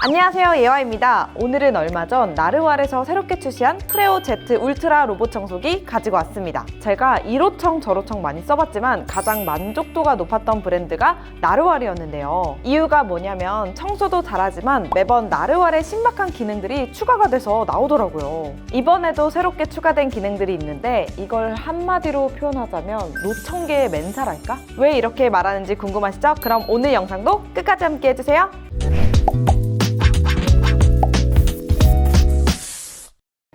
안녕하세요, 예화입니다. 오늘은 얼마 전 나르왈에서 새롭게 출시한 프레오 Z 울트라 로봇 청소기 가지고 왔습니다. 제가 이로청 저로청 많이 써봤지만 가장 만족도가 높았던 브랜드가 나르왈이었는데요. 이유가 뭐냐면 청소도 잘하지만 매번 나르왈의 신박한 기능들이 추가가 돼서 나오더라고요. 이번에도 새롭게 추가된 기능들이 있는데 이걸 한마디로 표현하자면 노청계의 맨살할까? 왜 이렇게 말하는지 궁금하시죠? 그럼 오늘 영상도 끝까지 함께 해주세요.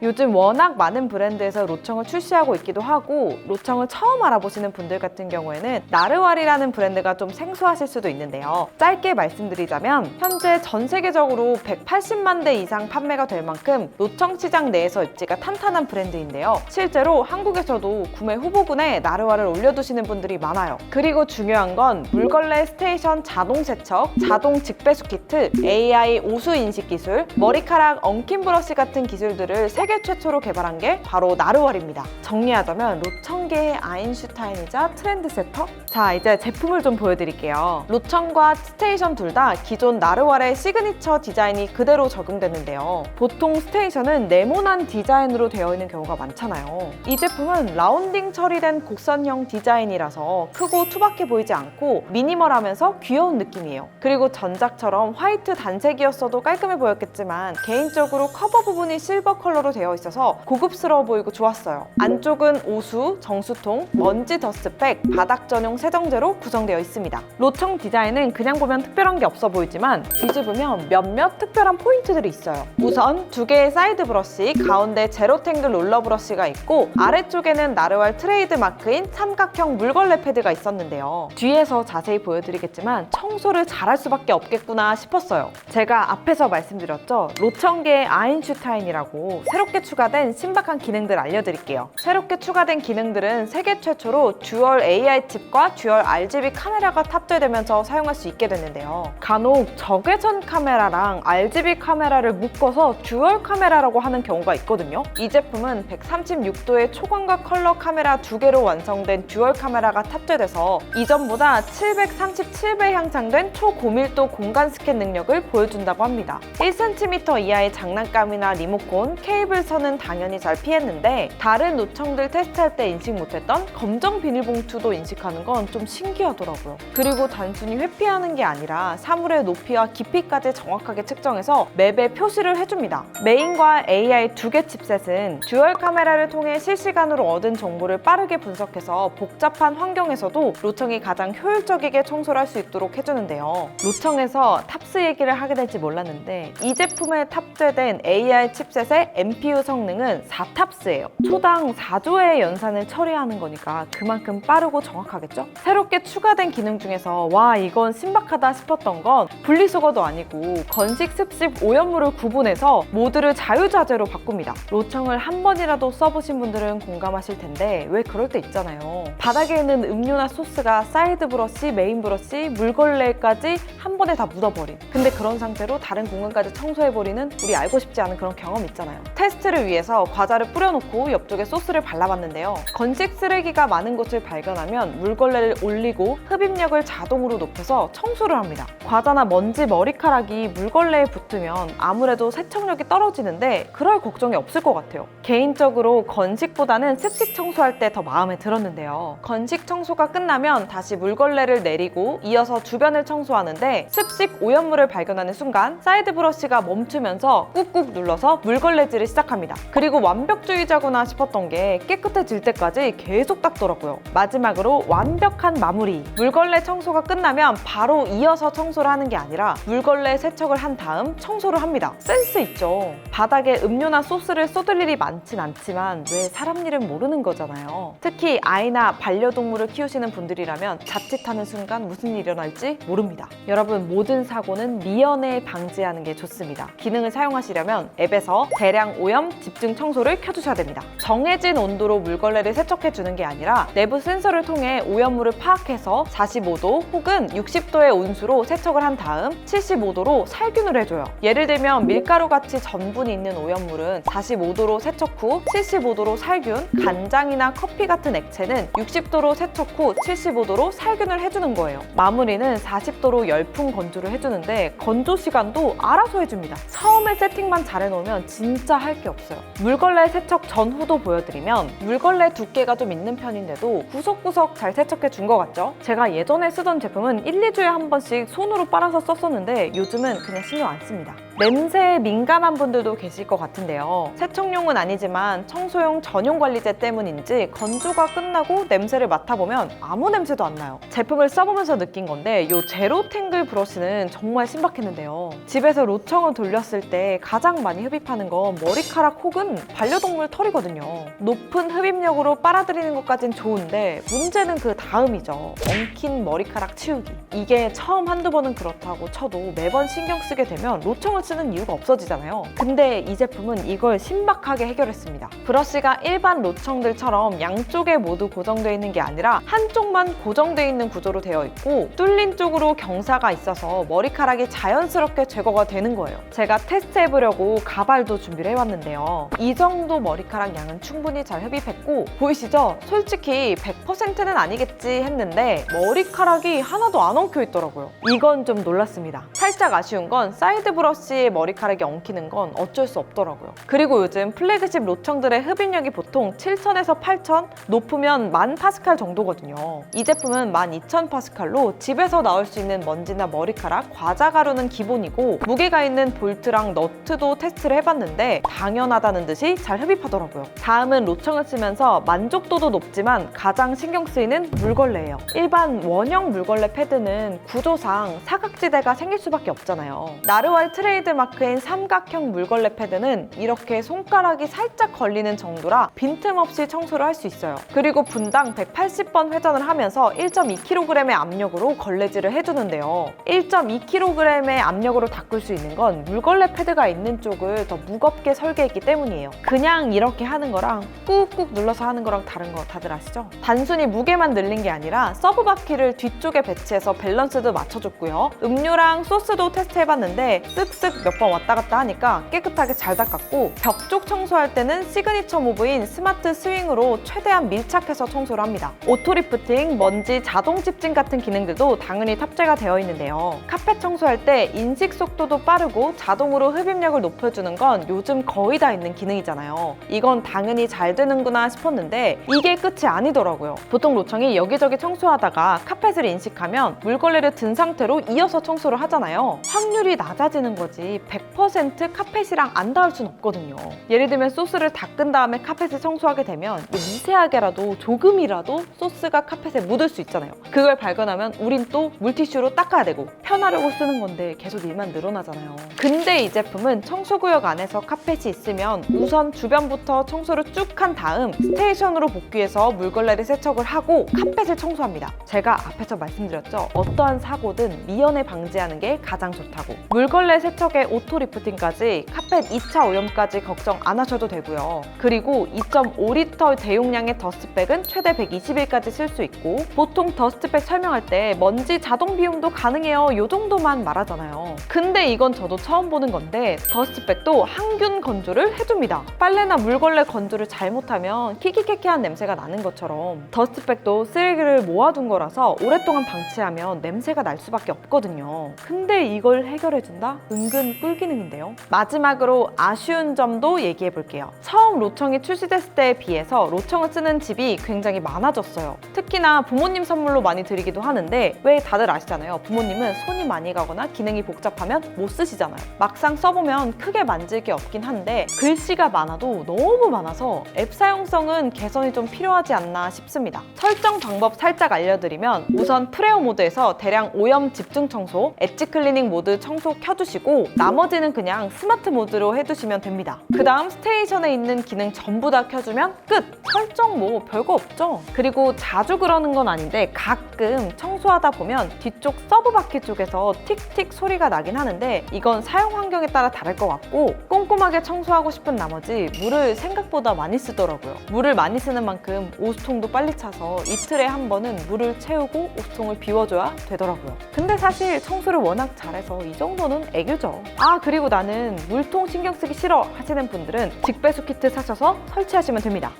요즘 워낙 많은 브랜드에서 로청을 출시하고 있기도 하고 로청을 처음 알아보시는 분들 같은 경우에는 나르왈이라는 브랜드가 좀 생소하실 수도 있는데요. 짧게 말씀드리자면 현재 전 세계적으로 180만 대 이상 판매가 될 만큼 로청 시장 내에서 입지가 탄탄한 브랜드인데요. 실제로 한국에서도 구매 후보군에 나르왈을 올려두시는 분들이 많아요. 그리고 중요한 건 물걸레 스테이션 자동 세척, 자동 직배수 키트, AI 오수 인식 기술, 머리카락 엉킴 브러쉬 같은 기술들을 세계 최초로 개발한 게 바로 나르왈입니다. 정리하자면 로청계의 아인슈타인이자 트렌드세터? 자, 이제 제품을 좀 보여드릴게요. 로청과 스테이션 둘 다 기존 나르왈의 시그니처 디자인이 그대로 적용되는데요. 보통 스테이션은 네모난 디자인으로 되어 있는 경우가 많잖아요. 이 제품은 라운딩 처리된 곡선형 디자인이라서 크고 투박해 보이지 않고 미니멀하면서 귀여운 느낌이에요. 그리고 전작처럼 화이트 단색이었어도 깔끔해 보였겠지만 개인적으로 커버 부분이 실버 컬러로 되어 있어서 고급스러워 보이고 좋았어요. 안쪽은 오수, 정수통, 먼지 더스트팩, 바닥 전용 세정제로 구성되어 있습니다. 로청 디자인은 그냥 보면 특별한 게 없어 보이지만 뒤집으면 몇몇 특별한 포인트들이 있어요. 우선 두 개의 사이드 브러쉬, 가운데 제로탱글 롤러 브러쉬가 있고 아래쪽에는 나르왈 트레이드 마크인 삼각형 물걸레 패드가 있었는데요. 뒤에서 자세히 보여드리겠지만 청소를 잘할 수밖에 없겠구나 싶었어요. 제가 앞에서 말씀드렸죠. 로청계의 아인슈타인이라고 새롭게 추가된 신박한 기능들 알려드릴게요. 새롭게 추가된 기능들은 세계 최초로 듀얼 AI 칩과 듀얼 RGB 카메라가 탑재되면서 사용할 수 있게 됐는데요. 간혹 적외선 카메라랑 RGB 카메라를 묶어서 듀얼 카메라라고 하는 경우가 있거든요. 이 제품은 136도의 초광각 컬러 카메라 2개로 완성된 듀얼 카메라가 탑재돼서 이전보다 737배 향상된 초고밀도 공간 스캔 능력을 보여준다고 합니다. 1cm 이하의 장난감이나 리모콘, 케이블 선은 당연히 잘 피했는데 다른 로청들 테스트할 때 인식 못했던 검정 비닐봉투도 인식하는 건 좀 신기하더라고요. 그리고 단순히 회피하는 게 아니라 사물의 높이와 깊이까지 정확하게 측정해서 맵에 표시를 해줍니다. 메인과 AI 두 개 칩셋은 듀얼 카메라를 통해 실시간으로 얻은 정보를 빠르게 분석해서 복잡한 환경에서도 로청이 가장 효율적이게 청소를 할 수 있도록 해주는데요. 로청에서 탑스 얘기를 하게 될지 몰랐는데 이 제품에 탑재된 AI 칩셋의 NPU 성능은 4탑스예요. 초당 4조의 연산을 처리하는 거니까 그만큼 빠르고 정확하겠죠? 새롭게 추가된 기능 중에서 와 이건 신박하다 싶었던 건 분리수거도 아니고 건식, 습식, 오염물을 구분해서 모두를 자유자재로 바꿉니다. 로청을 한 번이라도 써보신 분들은 공감하실 텐데 왜 그럴 때 있잖아요. 바닥에 있는 음료나 소스가 사이드 브러쉬, 메인 브러쉬, 물걸레까지 한 번에 다 묻어버린 근데 그런 상태로 다른 공간까지 청소해버리는 우리 알고 싶지 않은 그런 경험 있잖아요. 테스트를 위해서 과자를 뿌려놓고 옆쪽에 소스를 발라봤는데요. 건식 쓰레기가 많은 곳을 발견하면 물걸레를 올리고 흡입력을 자동으로 높여서 청소를 합니다. 과자나 먼지, 머리카락이 물걸레에 붙으면 아무래도 세척력이 떨어지는데 그럴 걱정이 없을 것 같아요. 개인적으로 건식보다는 습식 청소할 때 더 마음에 들었는데요. 건식 청소가 끝나면 다시 물걸레를 내리고 이어서 주변을 청소하는데 습식 오염물을 발견하는 순간 사이드 브러쉬가 멈추면서 꾹꾹 눌러서 물걸레질을 시작합니다. 그리고 완벽주의자구나 싶었던 게 깨끗해질 때까지 계속 닦더라고요. 마지막으로 완벽한 마무리. 물걸레 청소가 끝나면 바로 이어서 청소를 하는 게 아니라 물걸레 세척을 한 다음 청소를 합니다. 센스 있죠? 바닥에 음료나 소스를 쏟을 일이 많진 않지만 왜 사람 일은 모르는 거잖아요. 특히 아이나 반려동물을 키우시는 분들이라면 자칫하는 순간 무슨 일이 일어날지 모릅니다. 여러분 모든 사고는 미연에 방지하는 게 좋습니다. 기능을 사용하시려면 앱에서 대량 오염 집중 청소를 켜주셔야 됩니다. 정해진 온도로 물걸레를 세척해주는 게 아니라 내부 센서를 통해 오염물을 파악해서 45도 혹은 60도의 온수로 세척을 한 다음 75도로 살균을 해줘요. 예를 들면 밀가루같이 전분이 있는 오염물은 45도로 세척 후 75도로 살균, 간장이나 커피 같은 액체는 60도로 세척 후 75도로 살균을 해주는 거예요. 마무리는 40도로 열풍 건조를 해주는데 건조 시간도 알아서 해줍니다. 처음에 세팅만 잘 해놓으면 진짜 할 게 없어요. 물걸레 세척 전후도 보여드리면 물걸레 두께가 좀 있는 편인데도 구석구석 잘 세척해 준 것 같죠? 제가 예전에 쓰던 제품은 1, 2주에 한 번씩 손으로 빨아서 썼었는데 요즘은 그냥 신경 안 씁니다. 냄새에 민감한 분들도 계실 것 같은데요. 세척용은 아니지만 청소용 전용 관리제 때문인지 건조가 끝나고 냄새를 맡아보면 아무 냄새도 안 나요. 제품을 써보면서 느낀 건데 이 제로 탱글 브러쉬는 정말 신박했는데요. 집에서 로청을 돌렸을 때 가장 많이 흡입하는 건 머리카락 혹은 반려동물 털이거든요. 높은 흡입력으로 빨아들이는 것까진 좋은데 문제는 그 다음이죠. 엉킨 머리카락 치우기. 이게 처음 한두 번은 그렇다고 쳐도 매번 신경 쓰게 되면 로청을 쓰는 이유가 없어지잖아요. 근데 이 제품은 이걸 신박하게 해결했습니다. 브러쉬가 일반 로청들처럼 양쪽에 모두 고정되어 있는 게 아니라 한쪽만 고정되어 있는 구조로 되어 있고 뚫린 쪽으로 경사가 있어서 머리카락이 자연스럽게 제거가 되는 거예요. 제가 테스트해보려고 가발도 준비를 해왔는데요. 이 정도 머리카락 양은 충분히 잘 흡입했고 보이시죠? 솔직히 100%는 아니겠지 했는데 머리카락이 하나도 안 엉켜 있더라고요. 이건 좀 놀랐습니다. 살짝 아쉬운 건 사이드 브러쉬 머리카락이 엉키는 건 어쩔 수 없더라고요. 그리고 요즘 플래그십 로청들의 흡입력이 보통 7000에서 8000, 높으면 10,000파스칼 정도거든요. 이 제품은 12,000파스칼로 집에서 나올 수 있는 먼지나 머리카락, 과자 가루는 기본이고 무게가 있는 볼트랑 너트도 테스트를 해봤는데 당연하다는 듯이 잘 흡입하더라고요. 다음은 로청을 쓰면서 만족도도 높지만 가장 신경 쓰이는 물걸레예요. 일반 원형 물걸레 패드는 구조상 사각지대가 생길 수밖에 없잖아요. 나르왈 트레이드 마크인 삼각형 물걸레 패드는 이렇게 손가락이 살짝 걸리는 정도라 빈틈없이 청소를 할 수 있어요. 그리고 분당 180번 회전을 하면서 1.2kg의 압력으로 걸레질을 해주는데요. 1.2kg의 압력으로 닦을 수 있는 건 물걸레 패드가 있는 쪽을 더 무겁게 설계했기 때문이에요. 그냥 이렇게 하는 거랑 꾹꾹 눌러서 하는 거랑 다른 거 다들 아시죠? 단순히 무게만 늘린 게 아니라 서브 바퀴를 뒤쪽에 배치해서 밸런스도 맞춰줬고요. 음료랑 소스도 테스트해봤는데 쓱쓱 몇 번 왔다 갔다 하니까 깨끗하게 잘 닦았고 벽 쪽 청소할 때는 시그니처 무브인 스마트 스윙으로 최대한 밀착해서 청소를 합니다. 오토 리프팅, 먼지 자동 집진 같은 기능들도 당연히 탑재가 되어 있는데요. 카펫 청소할 때 인식 속도도 빠르고 자동으로 흡입력을 높여주는 건 요즘 거의 다 있는 기능이잖아요. 이건 당연히 잘 되는구나 싶었는데 이게 끝이 아니더라고요. 보통 로청이 여기저기 청소하다가 카펫을 인식하면 물걸레를 든 상태로 이어서 청소를 하잖아요. 확률이 낮아지는 거지 100% 카펫이랑 안 닿을 순 없거든요. 예를 들면 소스를 닦은 다음에 카펫을 청소하게 되면 미세하게라도 조금이라도 소스가 카펫에 묻을 수 있잖아요. 그걸 발견하면 우린 또 물티슈로 닦아야 되고 편하려고 쓰는 건데 계속 일만 늘어나잖아요. 근데 이 제품은 청소구역 안에서 카펫이 있으면 우선 주변부터 청소를 쭉 한 다음 스테이션으로 복귀해서 물걸레를 세척을 하고 카펫을 청소합니다. 제가 앞에서 말씀드렸죠. 어떠한 사고든 미연에 방지하는 게 가장 좋다고. 물걸레 세척에 오토 리프팅까지 카펫 2차 오염까지 걱정 안 하셔도 되고요. 그리고 2.5리터 대용량의 더스트백은 최대 120일까지 쓸 수 있고 보통 더스트백 설명할 때 먼지 자동 비움도 가능해요. 요 정도만 말하잖아요. 근데 이건 저도 처음 보는 건데 더스트백도 항균 건조를 해줍니다. 빨래나 물걸레 건조를 잘못하면 키키캐키한 냄새가 나는 것처럼 더스트백도 쓰레기를 모아둔 거라서 오랫동안 방치하면 냄새가 날 수밖에 없거든요. 근데 이걸 해결해준다? 은근 꿀기능인데요. 마지막으로 아쉬운 점도 얘기해 볼게요. 처음 로청이 출시됐을 때에 비해서 로청을 쓰는 집이 굉장히 많아졌어요. 특히나 부모님 선물로 많이 드리기도 하는데 왜 다들 아시잖아요. 부모님은 손이 많이 가거나 기능이 복잡하면 못 쓰시잖아요. 막상 써보면 크게 만질 게 없긴 한데 글씨가 많아도 너무 많아서 앱 사용성은 개선이 좀 필요하지 않나 싶습니다. 설정 방법 살짝 알려드리면 우선 프레어 모드에서 대량 오염 집중 청소, 엣지 클리닝 모드 청소 켜주시고 나머지는 그냥 스마트 모드로 해두시면 됩니다. 그 다음 스테이션에 있는 기능 전부 다 켜주면 끝! 설정 뭐 별거 없죠? 그리고 자주 그러는 건 아닌데 가끔 청소하다 보면 뒤쪽 서브 바퀴 쪽에서 틱틱 소리가 나긴 하는데 이건 사용 환경에 따라 다를 것 같고 꼼꼼하게 청소하고 싶은 나머지 물을 생각보다 많이 쓰더라고요. 물을 많이 쓰는 만큼 오수통도 빨리 차서 이틀에 한 번은 물을 채우고 오수통을 비워줘야 되더라고요. 근데 사실 청소를 워낙 잘해서 이 정도는 애교죠. 아, 그리고 나는 물통 신경 쓰기 싫어 하시는 분들은 직배수 키트 사셔서 설치하시면 됩니다.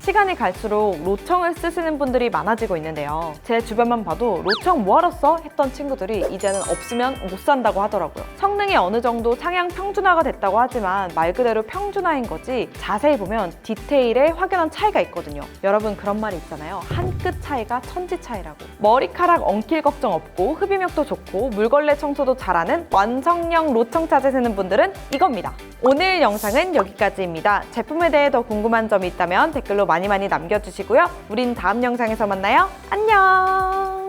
시간이 갈수록 로청을 쓰시는 분들이 많아지고 있는데요. 제 주변만 봐도 로청 뭐하러 써? 했던 친구들이 이제는 없으면 못 산다고 하더라고요. 성능이 어느 정도 상향 평준화가 됐다고 하지만 말 그대로 평준화인 거지 자세히 보면 디테일에 확연한 차이가 있거든요. 여러분 그런 말이 있잖아요. 한 끗 차이가 천지 차이라고. 머리카락 엉킬 걱정 없고 흡입력도 좋고 물걸레 청소도 잘하는 완성형 로청 찾으시는 분들은 이겁니다. 오늘 영상은 여기까지입니다. 제품에 대해 더 궁금한 점이 있다면 댓글로 많이 남겨주시고요. 우린 다음 영상에서 만나요. 안녕!